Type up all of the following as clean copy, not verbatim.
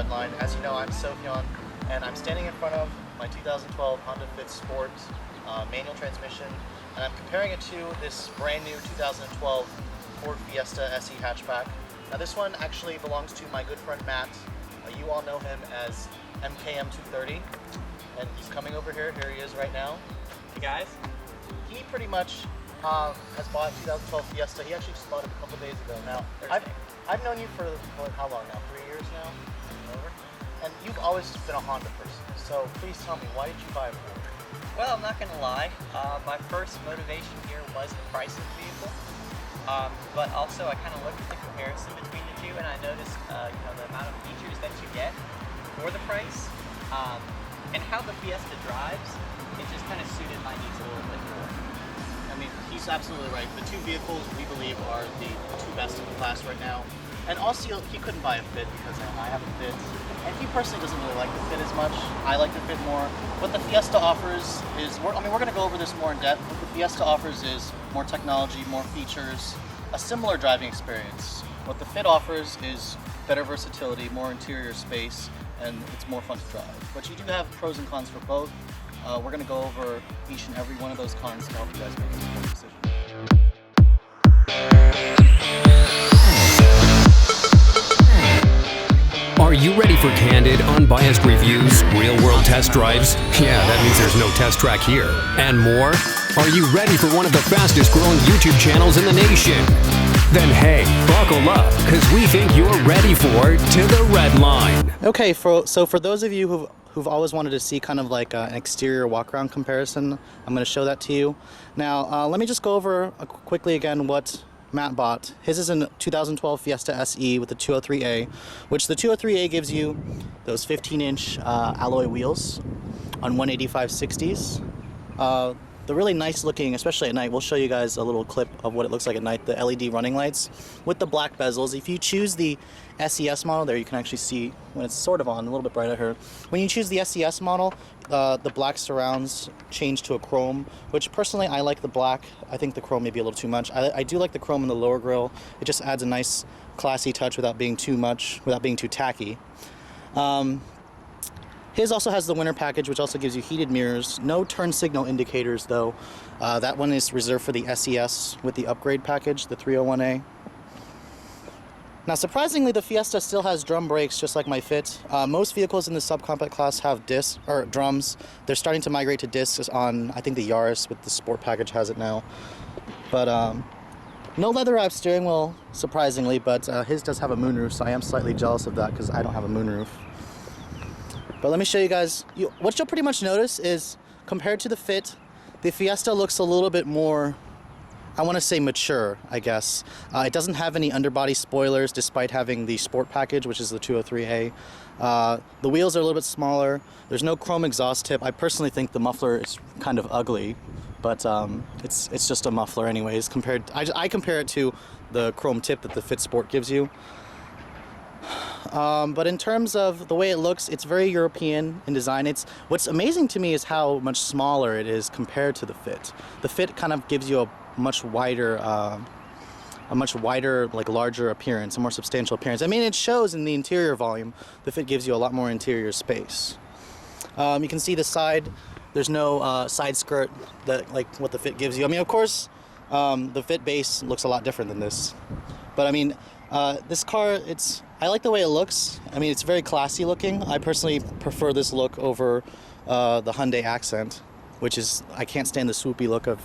Redline. As you know, I'm Sofyan, and I'm standing in front of my 2012 Honda Fit Sport manual transmission, and I'm comparing it to this brand new 2012 Ford Fiesta SE hatchback. Now this one actually belongs to my good friend Matt. You all know him as MKM230, and he's coming over here. Here he is right now. Hey guys. He pretty much has bought 2012 Fiesta. He actually just bought it a couple days ago. Now, I've known you for how long now? 3 years now? Over? And you've always been a Honda person. So please tell me, why did you buy a Ford? Well, I'm not going to lie. My first motivation here was the price of the vehicle. But also I kind of looked at the comparison between the two, and I noticed the amount of features that you get for the price, and how the Fiesta drives. It just kind of suited my needs a little bit more. I mean, he's absolutely right. The two vehicles we believe are the two best in the class right now. And also, he couldn't buy a Fit because I have a Fit. And he personally doesn't really like the Fit as much. I like the Fit more. What the Fiesta offers is, we're going to go over this more in depth. What the Fiesta offers is more technology, more features, a similar driving experience. What the Fit offers is better versatility, more interior space, and it's more fun to drive. But you do have pros and cons for both. We're going to go over each and every one of those cons to help you guys make an informed decision. Are you ready for candid, unbiased reviews, real-world test drives? Yeah, that means there's no test track here. And more? Are you ready for one of the fastest-growing YouTube channels in the nation? Then hey, buckle up, because we think you're ready for To the Red Line. Okay, so for those of you who've always wanted to see kind of like an exterior walk-around comparison, I'm going to show that to you. Now, let me just go over quickly again what Matt bought. His is a 2012 Fiesta SE with the 203A, which the 203A gives you those 15-inch alloy wheels on 185/60s. The really nice looking, especially at night, we'll show you guys a little clip of what it looks like at night, the LED running lights with the black bezels. If you choose the SES model, there you can actually see when it's sort of on, a little bit brighter here. When you choose the SES model, the black surrounds change to a chrome, which personally I like the black. I think the chrome may be a little too much. I do like the chrome in the lower grille. It just adds a nice classy touch without being too much, without being too tacky. His also has the winter package, which also gives you heated mirrors. No turn signal indicators, though. That one is reserved for the SES with the upgrade package, the 301A. Now, surprisingly, the Fiesta still has drum brakes, just like my Fit. Most vehicles in the subcompact class have discs, or drums. They're starting to migrate to discs on, I think, the Yaris with the Sport package has it now. But no leather-wrapped steering wheel, surprisingly, but his does have a moonroof, so I am slightly jealous of that because I don't have a moonroof. But let me show you guys, what you'll pretty much notice is, compared to the Fit, the Fiesta looks a little bit more, I want to say mature, I guess. It doesn't have any underbody spoilers despite having the Sport package, which is the 203A. The wheels are a little bit smaller. There's no chrome exhaust tip. I personally think the muffler is kind of ugly, but it's just a muffler anyways. I compare it to the chrome tip that the Fit Sport gives you. But in terms of the way it looks, it's very European in design. What's amazing to me is how much smaller it is compared to the Fit. The Fit kind of gives you a much wider, like larger appearance, a more substantial appearance. I mean, it shows in the interior volume. The Fit gives you a lot more interior space. You can see the side. There's no side skirt that like what the Fit gives you. I mean, of course, the Fit base looks a lot different than this, but I mean, this car, I like the way it looks. I mean, it's very classy looking. I personally prefer this look over the Hyundai Accent, which is, I can't stand the swoopy look of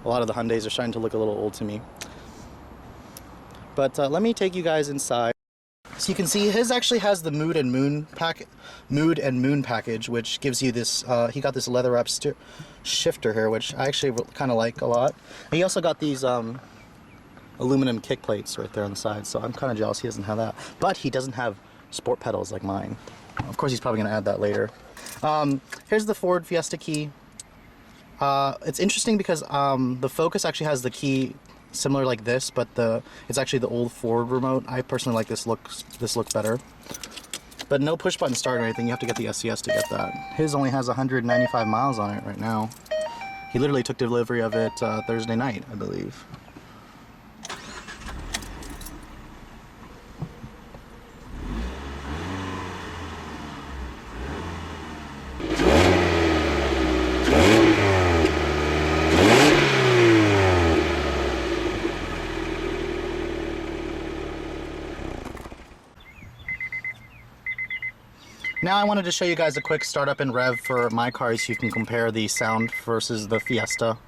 a lot of the Hyundais. Are starting to look a little old to me. But let me take you guys inside. So you can see his actually has the Mood and Moon package, which gives you this, he got this leather wrap shifter here, which I actually kind of like a lot. And he also got these aluminum kick plates right there on the side, so I'm kind of jealous he doesn't have that. But he doesn't have sport pedals like mine. Of course, he's probably going to add that later. Here's the Ford Fiesta key. It's interesting because the Focus actually has the key similar like this, but it's actually the old Ford remote. I personally like this look better. But no push button start or anything. You have to get the SES to get that. His only has 195 miles on it right now. He literally took delivery of it Thursday night, I believe. Now I wanted to show you guys a quick startup and rev for my car so you can compare the sound versus the Fiesta.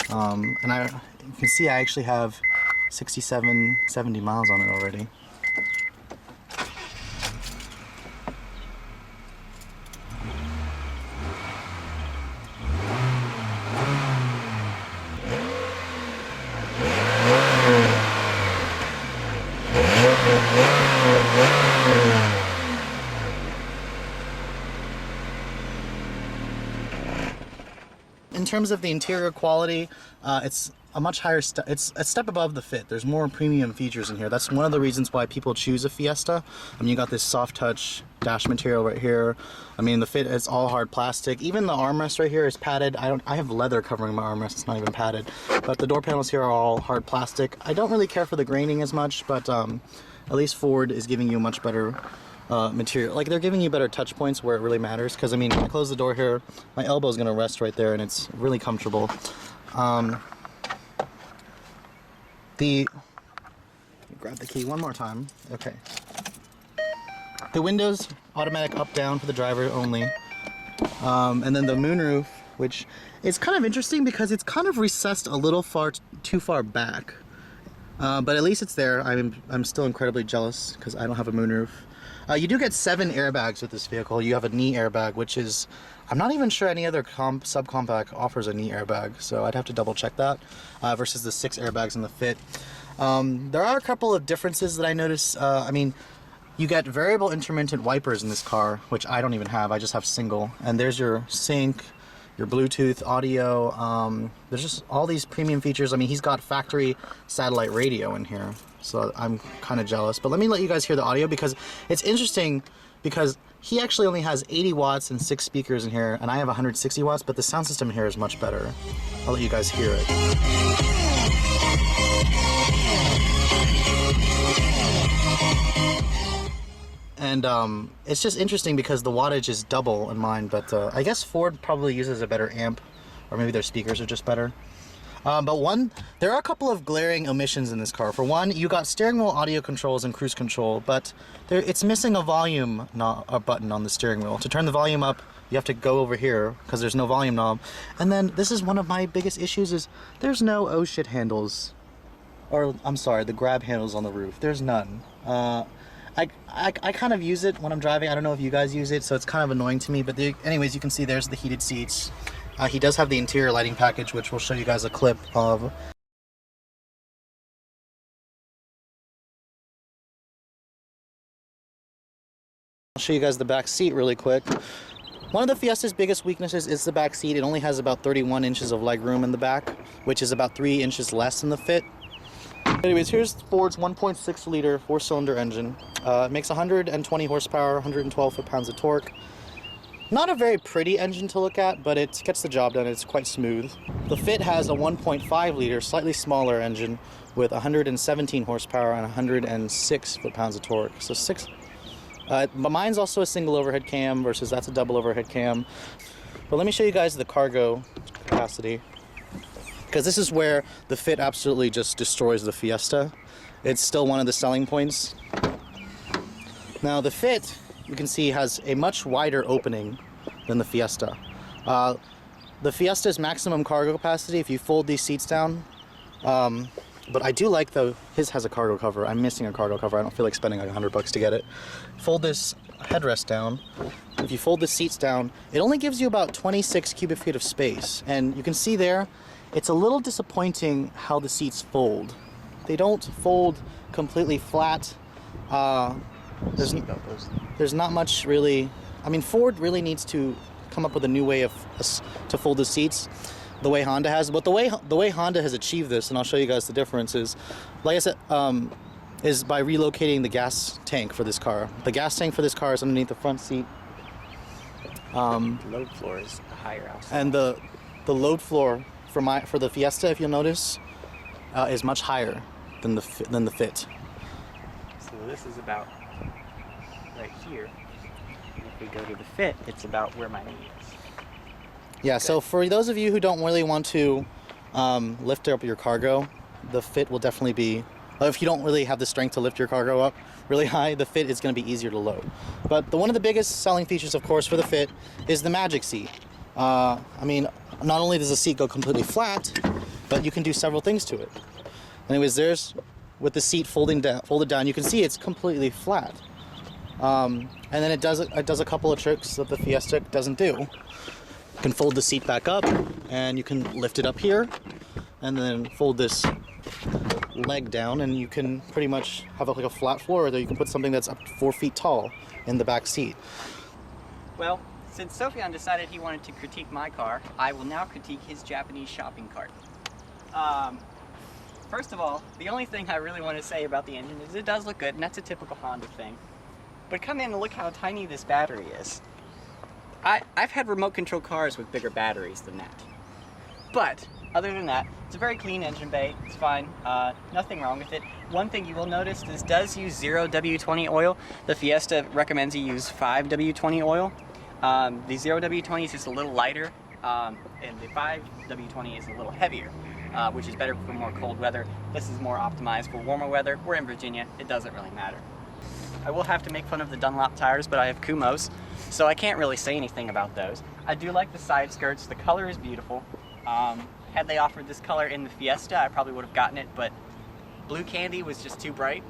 And you can see I actually have 67, 70 miles on it already. In terms of the interior quality, it's a much higher it's a step above the Fit. There's more premium features in here. That's one of the reasons why people choose a Fiesta. I mean, you got this soft touch dash material right here. I mean, the Fit is all hard plastic. Even the armrest right here is padded. I have leather covering my armrest. It's not even padded. But the door panels here are all hard plastic. I don't really care for the graining as much, but at least Ford is giving you a much better material. Like, they're giving you better touch points where it really matters. Because I mean, when I close the door here, my elbow is going to rest right there, and it's really comfortable. Let me grab the key one more time. Okay. The windows automatic up down for the driver only, and then the moonroof, which is kind of interesting because it's kind of recessed a little too far back. But at least it's there. I'm still incredibly jealous because I don't have a moonroof. You do get 7 airbags with this vehicle. You have a knee airbag, which is, I'm not even sure any other subcompact offers a knee airbag, so I'd have to double check that, versus the 6 airbags in the Fit. There are a couple of differences that I noticed. I mean, you get variable intermittent wipers in this car, which I don't even have. I just have single. And there's your sync, your Bluetooth audio. There's just all these premium features. I mean, he's got factory satellite radio in here, so I'm kind of jealous. But let me let you guys hear the audio because it's interesting because he actually only has 80 watts and 6 speakers in here, and I have 160 watts, but the sound system here is much better. I'll let you guys hear it. And it's just interesting because the wattage is double in mine, but I guess Ford probably uses a better amp, or maybe their speakers are just better. But there are a couple of glaring omissions in this car. For one, you got steering wheel audio controls and cruise control, but it's missing a volume button on the steering wheel. To turn the volume up, you have to go over here because there's no volume knob. And then this is one of my biggest issues is there's no oh shit handles. Or, I'm sorry, the grab handles on the roof. There's none. I kind of use it when I'm driving. I don't know if you guys use it, so it's kind of annoying to me. But anyways, you can see there's the heated seats. He does have the interior lighting package, which we'll show you guys a clip of. I'll show you guys the back seat really quick. One of the Fiesta's biggest weaknesses is the back seat. It only has about 31 inches of legroom in the back, which is about 3 inches less than the Fit. Anyways, here's Ford's 1.6 liter 4-cylinder engine. It makes 120 horsepower, 112 foot-pounds of torque. Not a very pretty engine to look at, but it gets the job done. It's quite smooth. The Fit has a 1.5 liter, slightly smaller engine with 117 horsepower and 106 foot-pounds of torque. So but mine's also a single overhead cam versus that's a double overhead cam. But let me show you guys the cargo capacity, because this is where the Fit absolutely just destroys the Fiesta. It's still one of the selling points. Now the Fit, you can see, has a much wider opening than the Fiesta. The Fiesta's maximum cargo capacity, if you fold these seats down, but I do like though, his has a cargo cover. I'm missing a cargo cover. I don't feel like spending like $100 to get it. Fold this headrest down. If you fold the seats down, it only gives you about 26 cubic feet of space. And you can see there, it's a little disappointing how the seats fold. They don't fold completely flat. There's not much really. I mean, Ford really needs to come up with a new way to fold the seats, the way Honda has. But the way Honda has achieved this, and I'll show you guys the difference, is, like I said, is by relocating the gas tank for this car. The gas tank for this car is underneath the front seat. The load floor is higher outside. And the load floor for the Fiesta, if you'll notice, is much higher than the Fit. So this is about right here. And if we go to the Fit, it's about where my knee is. Yeah, good. So for those of you who don't really want to lift up your cargo, the Fit will definitely be If you don't really have the strength to lift your cargo up really high, the Fit is going to be easier to load. But one of the biggest selling features, of course, for the Fit is the Magic Seat. I mean, not only does the seat go completely flat, but you can do several things to it. Anyways, with the seat folded down, you can see it's completely flat. And then it does a couple of tricks that the Fiesta doesn't do. You can fold the seat back up, and you can lift it up here, and then fold this leg down, and you can pretty much have like a flat floor, or you can put something that's up to 4 feet tall in the back seat. Well, since Sophian decided he wanted to critique my car, I will now critique his Japanese shopping cart. First of all, the only thing I really want to say about the engine is it does look good, and that's a typical Honda thing. But come in and look how tiny this battery is. I've had remote control cars with bigger batteries than that. But, other than that, it's a very clean engine bay, it's fine, nothing wrong with it. One thing you will notice, this does use 0 W20 oil. The Fiesta recommends you use 5 W20 oil. The 0 W20 is just a little lighter, and the 5 W20 is a little heavier, which is better for more cold weather. This is more optimized for warmer weather. We're in Virginia, it doesn't really matter. I will have to make fun of the Dunlop tires, but I have Kumos, so I can't really say anything about those. I do like the side skirts, the color is beautiful. Had they offered this color in the Fiesta, I probably would have gotten it, but blue candy was just too bright.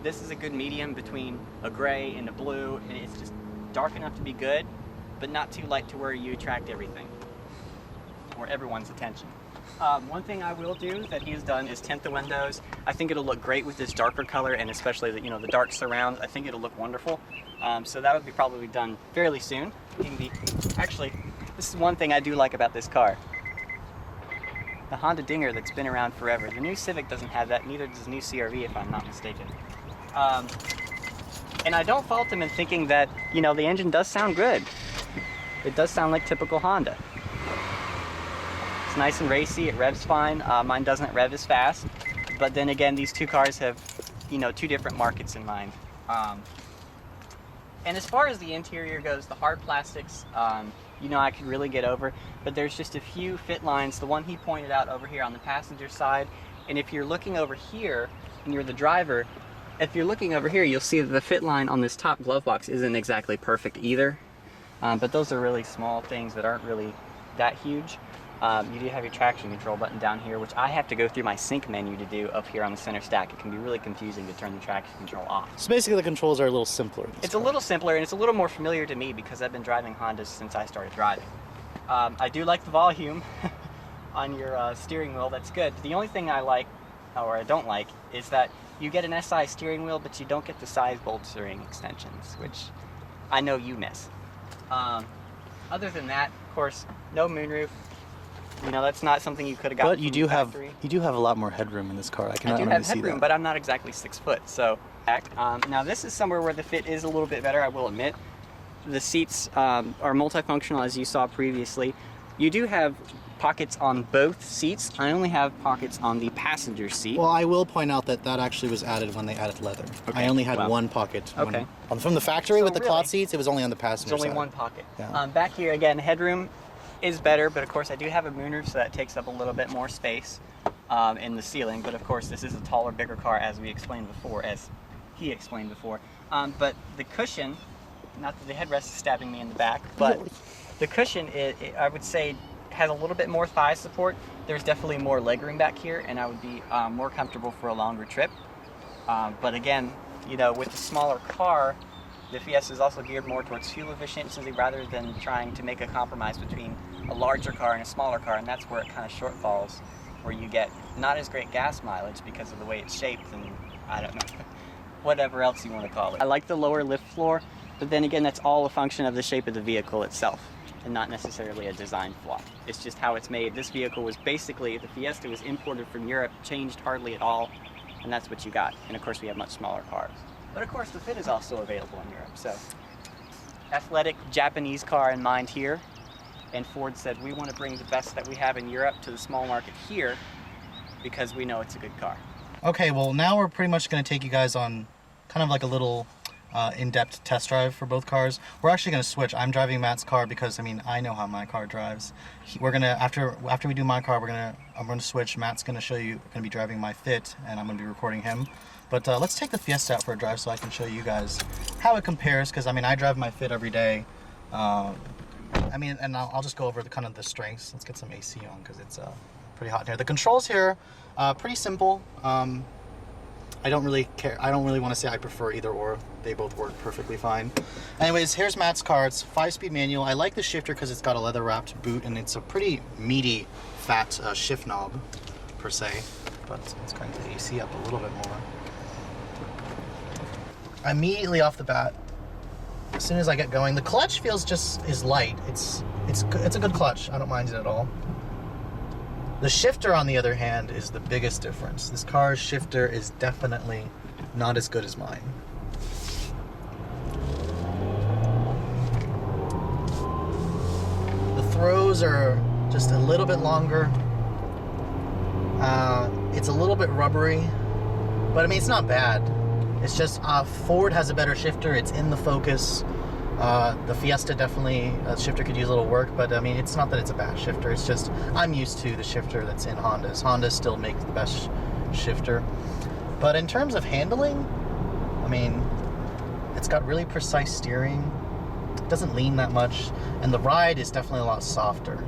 This is a good medium between a gray and a blue, and it's just dark enough to be good, but not too light to where you attract everything, or everyone's attention. One thing I will do that he has done is tint the windows. I think it'll look great with this darker color, and especially the dark surrounds. I think it'll look wonderful. So that would be probably done fairly soon. Actually, this is one thing I do like about this car. The Honda Dinger that's been around forever. The new Civic doesn't have that, neither does the new CR-V if I'm not mistaken. And I don't fault him in thinking that, the engine does sound good. It does sound like typical Honda. It's nice and racy, it revs fine. Mine doesn't rev as fast. But then again, these two cars have, two different markets in mind. And as far as the interior goes, the hard plastics, I could really get over, but there's just a few fit lines. The one he pointed out over here on the passenger side, and if you're looking over here and you're the driver, if you're looking over here, you'll see that the fit line on this top glove box isn't exactly perfect either. But those are really small things that aren't really that huge. You do have your traction control button down here, which I have to go through my sync menu to do up here on the center stack. It can be really confusing to turn the traction control off. So basically the controls are a little simpler. It's a little simpler, and it's a little more familiar to me because I've been driving Hondas since I started driving. I do like the volume on your steering wheel, that's good. The only thing I like, or I don't like, is that you get an SI steering wheel, but you don't get the size bolstering extensions, which I know you miss. Other than that, of course, no moonroof. That's not something you could have gotten. But you do have a lot more headroom in this car. I cannot I do really have see headroom, that. but I'm not exactly 6 foot. So, now this is somewhere where the fit is a little bit better, I will admit. The seats are multifunctional, as you saw previously. You do have pockets on both seats. I only have pockets on the passenger seat. Well, I will point out that actually was added when they added leather. Okay. I only had one pocket. Okay. From the factory, So with the really, cloth seats, it was only on the passenger There's only side. one pocket. Yeah. Back here, again, headroom is better, but of course I do have a moonroof, so that takes up a little bit more space in the ceiling. But of course this is a taller, bigger car, as we explained before, as he explained before. But the cushion, not that the headrest is stabbing me in the back, but the cushion, I would say, has a little bit more thigh support. There's definitely more legroom back here, and I would be more comfortable for a longer trip. But again, with the smaller car, the Fiesta is also geared more towards fuel efficiency rather than trying to make a compromise between a larger car and a smaller car, and that's where it kind of shortfalls, where you get not as great gas mileage because of the way it's shaped and, I don't know, whatever else you want to call it. I like the lower lift floor, but then again, that's all a function of the shape of the vehicle itself and not necessarily a design flaw. It's just how it's made. This vehicle was basically, the Fiesta was imported from Europe, changed hardly at all, and that's what you got. And of course, we have much smaller cars. But of course, the Fit is also available in Europe, so. Athletic Japanese car in mind here, and Ford said, we want to bring the best that we have in Europe to the small market here because we know it's a good car. Okay, well now we're pretty much going to take you guys on kind of like a little in-depth test drive for both cars. We're actually going to switch. I'm driving Matt's car because, I mean, I know how my car drives. We're going to, after we do my car, I'm going to switch. Matt's going to show you, going to be driving my Fit, and I'm going to be recording him. But let's take the Fiesta out for a drive so I can show you guys how it compares, because, I mean, I drive my Fit every day. I mean, and I'll just go over the kind of the strengths. Let's get some AC on because it's pretty hot in here. The controls here, pretty simple. I don't really care. I don't really want to say I prefer either or. They both work perfectly fine. Anyways, here's Matt's car. It's 5-speed manual. I like the shifter because it's got a leather-wrapped boot and it's a pretty meaty, fat shift knob per se. But let's crank the AC up a little bit more. Immediately off the bat, as soon as I get going, the clutch is light. It's a good clutch. I don't mind it at all. The shifter, on the other hand, is the biggest difference. This car's shifter is definitely not as good as mine. The throws are just a little bit longer. It's a little bit rubbery, but I mean, it's not bad. It's just Ford has a better shifter. It's in the Focus. The Fiesta definitely, shifter could use a little work, but I mean, it's not that it's a bad shifter. It's just I'm used to the shifter that's in Hondas. Hondas still make the best shifter. But in terms of handling, I mean, it's got really precise steering. It doesn't lean that much, and the ride is definitely a lot softer.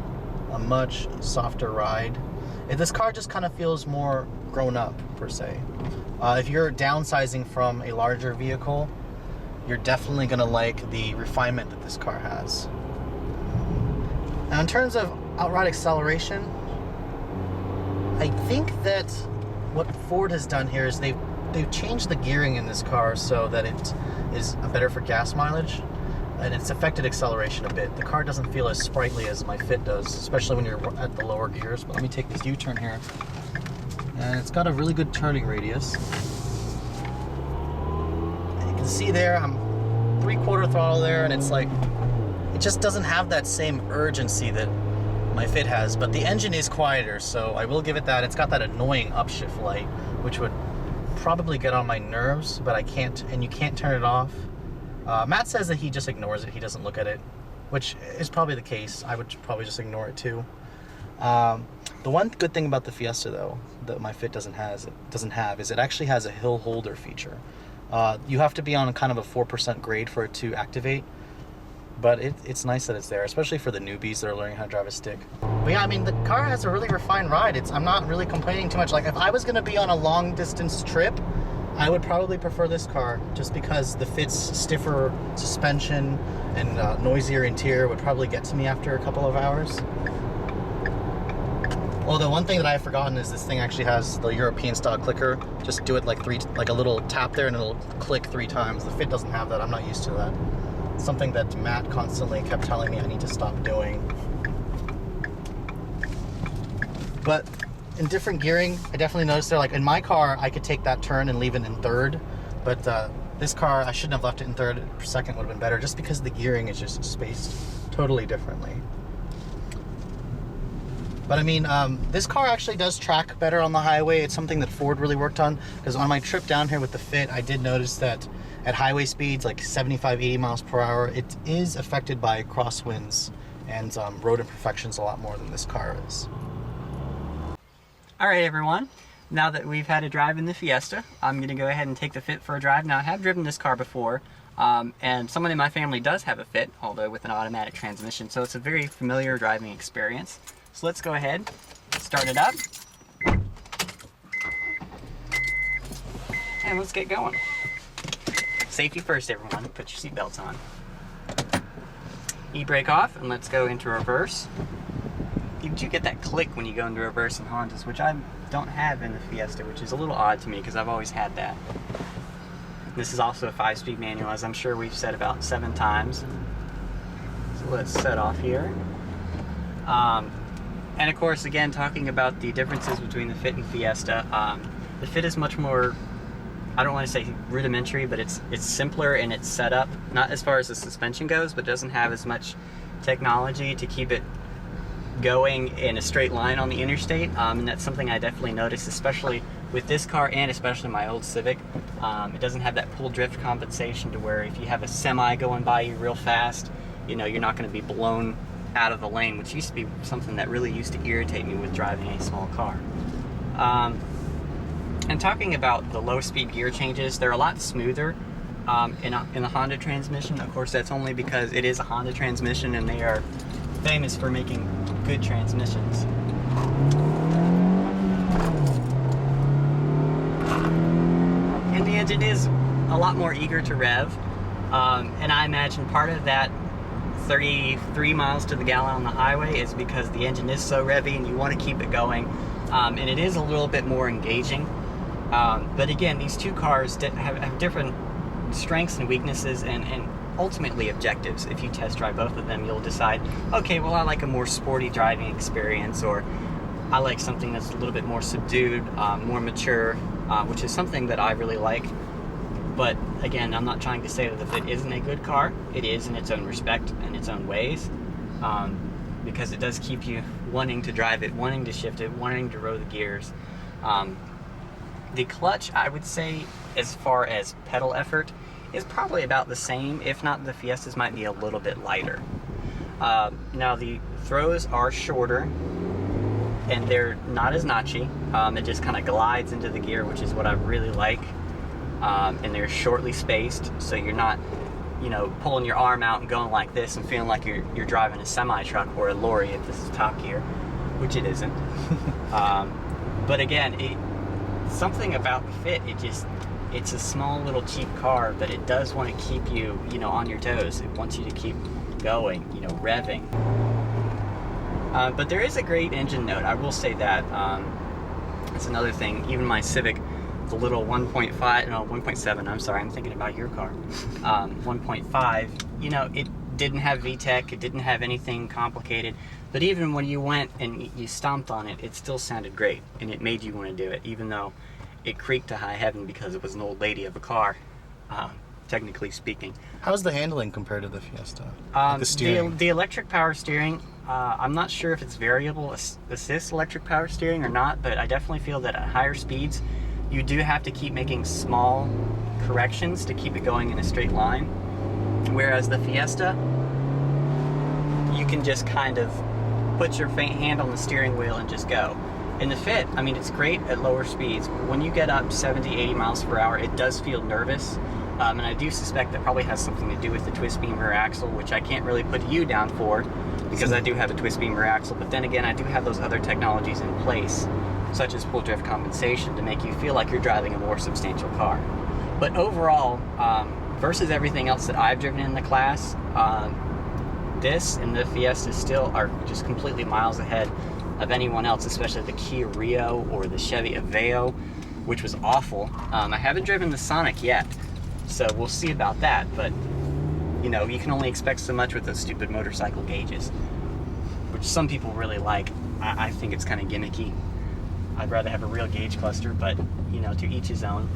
A much softer ride. This car just kind of feels more grown up, per se. If you're downsizing from a larger vehicle, you're definitely going to like the refinement that this car has. Now, in terms of outright acceleration, I think that what Ford has done here is they've changed the gearing in this car so that it is better for gas mileage, and it's affected acceleration a bit. The car doesn't feel as sprightly as my Fit does, especially when you're at the lower gears. But let me take this U-turn here. And it's got a really good turning radius. And you can see there, I'm 3/4 throttle there, and it's like, it just doesn't have that same urgency that my Fit has, but the engine is quieter, so I will give it that. It's got that annoying upshift light, which would probably get on my nerves, but I can't, and you can't turn it off. Matt says that he just ignores it, he doesn't look at it, which is probably the case. I would probably just ignore it too. The one good thing about the Fiesta, though, that my Fit doesn't have is it actually has a hill holder feature. You have to be on kind of a 4% grade for it to activate, but it's nice that it's there, especially for the newbies that are learning how to drive a stick. But yeah, I mean, the car has a really refined ride. I'm not really complaining too much. Like, if I was going to be on a long distance trip, I would probably prefer this car, just because the Fit's stiffer suspension and noisier interior would probably get to me after a couple of hours. Well, the one thing that I've forgotten is this thing actually has the European style clicker. Just do it like a little tap there and it'll click 3 times. The Fit doesn't have that. I'm not used to that. It's something that Matt constantly kept telling me I need to stop doing. But in different gearing, I definitely noticed there, like in my car, I could take that turn and leave it in 3rd. But this car, I shouldn't have left it in 3rd. 2nd would have been better, just because the gearing is just spaced totally differently. But I mean, this car actually does track better on the highway. It's something that Ford really worked on, because on my trip down here with the Fit, I did notice that at highway speeds, like 75, 80 miles per hour, it is affected by crosswinds and road imperfections a lot more than this car is. All right, everyone. Now that we've had a drive in the Fiesta, I'm going to go ahead and take the Fit for a drive. Now, I have driven this car before, and someone in my family does have a Fit, although with an automatic transmission, so it's a very familiar driving experience. So let's go ahead, start it up, and let's get going. Safety first, everyone. Put your seatbelts on. E-brake off, and let's go into reverse. You do get that click when you go into reverse in Hondas, which I don't have in the Fiesta, which is a little odd to me because I've always had that. This is also a 5-speed manual, as I'm sure we've said about 7 times. So let's set off here. And of course, again, talking about the differences between the Fit and Fiesta, the Fit is much more, I don't want to say rudimentary, but it's simpler in its setup, not as far as the suspension goes, but doesn't have as much technology to keep it going in a straight line on the interstate, and that's something I definitely noticed, especially with this car and especially my old Civic. It doesn't have that pull drift compensation to where if you have a semi going by you real fast, you know, you're not going to be blown out of the lane, which used to be something that really used to irritate me with driving a small car. And talking about the low speed gear changes, they're a lot smoother in the Honda transmission. Of course, that's only because it is a Honda transmission and they are famous for making good transmissions. And the engine is a lot more eager to rev, and I imagine part of that 33 miles to the gallon on the highway is because the engine is so revvy and you want to keep it going, and it is a little bit more engaging. But again, these two cars have different strengths and weaknesses and ultimately objectives. If you test drive both of them, you'll decide, okay, well, I like a more sporty driving experience, or I like something that's a little bit more subdued, more mature, which is something that I really like. But again, I'm not trying to say that if it isn't a good car, it is in its own respect and its own ways, because it does keep you wanting to drive it, wanting to shift it, wanting to row the gears. The clutch, I would say, as far as pedal effort, is probably about the same, if not the Fiestas might be a little bit lighter. Now the throws are shorter and they're not as notchy. It just kind of glides into the gear, which is what I really like. And they're shortly spaced, so you're not, you know, pulling your arm out and going like this and feeling like you're driving a semi-truck or a lorry if this is Top Gear, which it isn't. But again, something about the fit, it's a small little cheap car, but it does want to keep you, you know, on your toes. It wants you to keep going, you know, revving. But there is a great engine note, I will say that. That's another thing. Even my Civic, the little 1.7, I'm sorry, I'm thinking about your car. 1.5, you know, it didn't have VTEC, it didn't have anything complicated, but even when you went and you stomped on it, it still sounded great, and it made you want to do it, even though it creaked to high heaven because it was an old lady of a car, technically speaking. How's the handling compared to the Fiesta? Like the steering? The electric power steering, I'm not sure if it's variable assist electric power steering or not, but I definitely feel that at higher speeds, you do have to keep making small corrections to keep it going in a straight line. Whereas the Fiesta, you can just kind of put your hand on the steering wheel and just go. And the Fit, I mean, it's great at lower speeds. When you get up 70, 80 miles per hour, it does feel nervous. And I do suspect that probably has something to do with the twist beam rear axle, which I can't really put you down for because I do have a twist beam rear axle. But then again, I do have those other technologies in place, such as pull drift compensation, to make you feel like you're driving a more substantial car. But overall, versus everything else that I've driven in the class, this and the Fiesta still are just completely miles ahead of anyone else, especially the Kia Rio or the Chevy Aveo, which was awful. I haven't driven the Sonic yet, so we'll see about that, but you know, you can only expect so much with those stupid motorcycle gauges, which some people really like. I think it's kind of gimmicky. I'd rather have a real gauge cluster, but you know, to each his own.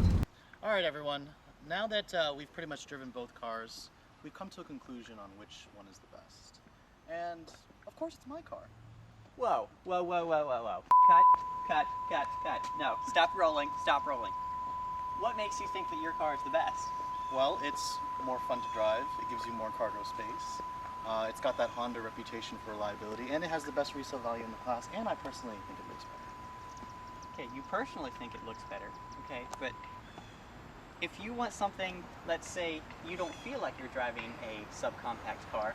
Alright everyone, now that we've pretty much driven both cars, we've come to a conclusion on which one is the best. And of course it's my car. Whoa, whoa, whoa, whoa, whoa, whoa. Cut. No, stop rolling. What makes you think that your car is the best? Well, it's more fun to drive, it gives you more cargo space, it's got that Honda reputation for reliability, and it has the best resale value in the class, and I personally think it looks better. Okay, you personally think it looks better, okay, but if you want something, let's say you don't feel like you're driving a subcompact car,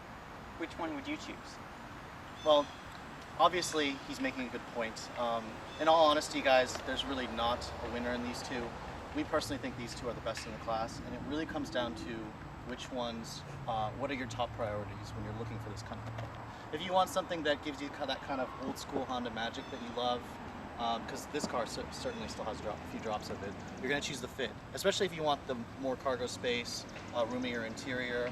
which one would you choose? Well, obviously he's making a good point. In all honesty, guys, there's really not a winner in these two. We personally think these two are the best in the class, and it really comes down to which ones, what are your top priorities when you're looking for this kind of car. If you want something that gives you that kind of old school Honda magic that you love, because this car certainly still has a few drops of it, you're going to choose the Fit, especially if you want the more cargo space, roomier interior,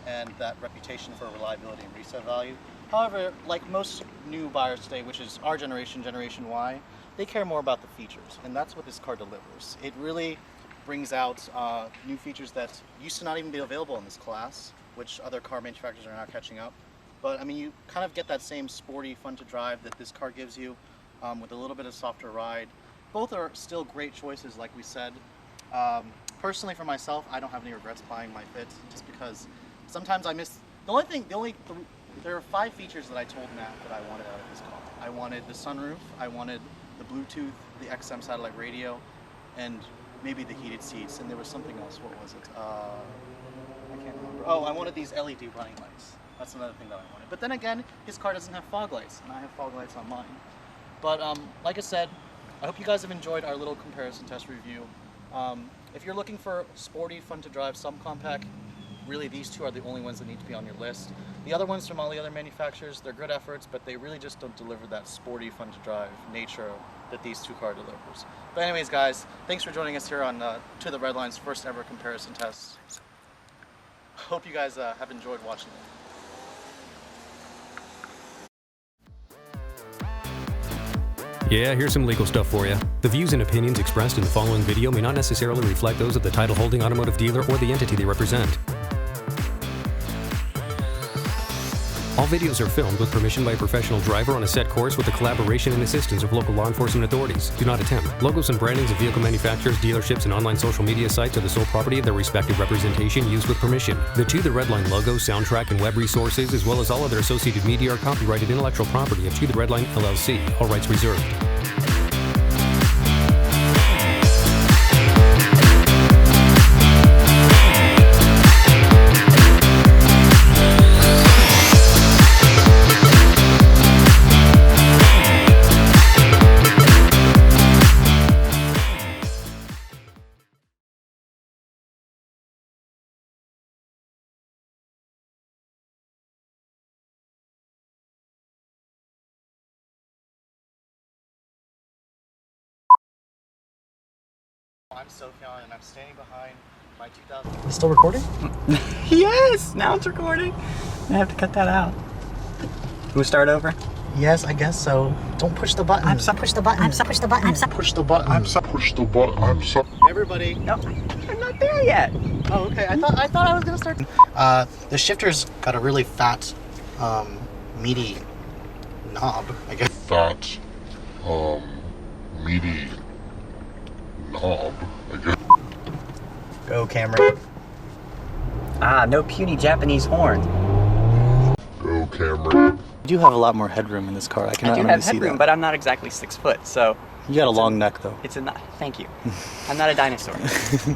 and that reputation for reliability and resale value. However, like most new buyers today, which is our generation, Generation Y, they care more about the features, and that's what this car delivers. It really brings out new features that used to not even be available in this class, which other car manufacturers are now catching up. But I mean, you kind of get that same sporty, fun to drive that this car gives you, with a little bit of softer ride. Both are still great choices, like we said. Personally, for myself, I don't have any regrets buying my Fit, just because sometimes I miss. There are 5 features that I told Matt that I wanted out of this car. I wanted the sunroof, I wanted the Bluetooth, the XM satellite radio, and maybe the heated seats, and there was something else. What was it? I can't remember. Oh, I wanted these LED running lights. That's another thing that I wanted. But then again, his car doesn't have fog lights, and I have fog lights on mine. But like I said, I hope you guys have enjoyed our little comparison test review. If you're looking for sporty, fun to drive subcompact, really these two are the only ones that need to be on your list. The other ones from all the other manufacturers, they're good efforts, but they really just don't deliver that sporty, fun to drive nature that these two car delivers. But anyways, guys, thanks for joining us here on To the Redline's first ever comparison test. Hope you guys have enjoyed watching it. Yeah, here's some legal stuff for you. The views and opinions expressed in the following video may not necessarily reflect those of the title holding automotive dealer or the entity they represent. All videos are filmed with permission by a professional driver on a set course with the collaboration and assistance of local law enforcement authorities. Do not attempt. Logos and brandings of vehicle manufacturers, dealerships, and online social media sites are the sole property of their respective representation used with permission. The To the Redline logo, soundtrack, and web resources, as well as all other associated media, are copyrighted intellectual property of To the Redline LLC. All rights reserved. I'm Sophion, and I'm standing behind my 2000. It's still recording? Yes! Now it's recording. I have to cut that out. We'll start over? Yes, I guess so. Don't push the button. Push the button. Push the button. Push the button. Push the button. Everybody. No, I'm not there yet. Oh, okay. I thought I was gonna start. The shifter's got a really fat, meaty knob, I guess. Fat, meaty knob, I guess. Go, Camry. Ah, no puny Japanese horn. Go, Camry. You do have a lot more headroom in this car. I I cannot do really have see headroom, that. but I'm not exactly 6 foot, so You got a long neck, though. it's a. Thank you. I'm not a dinosaur.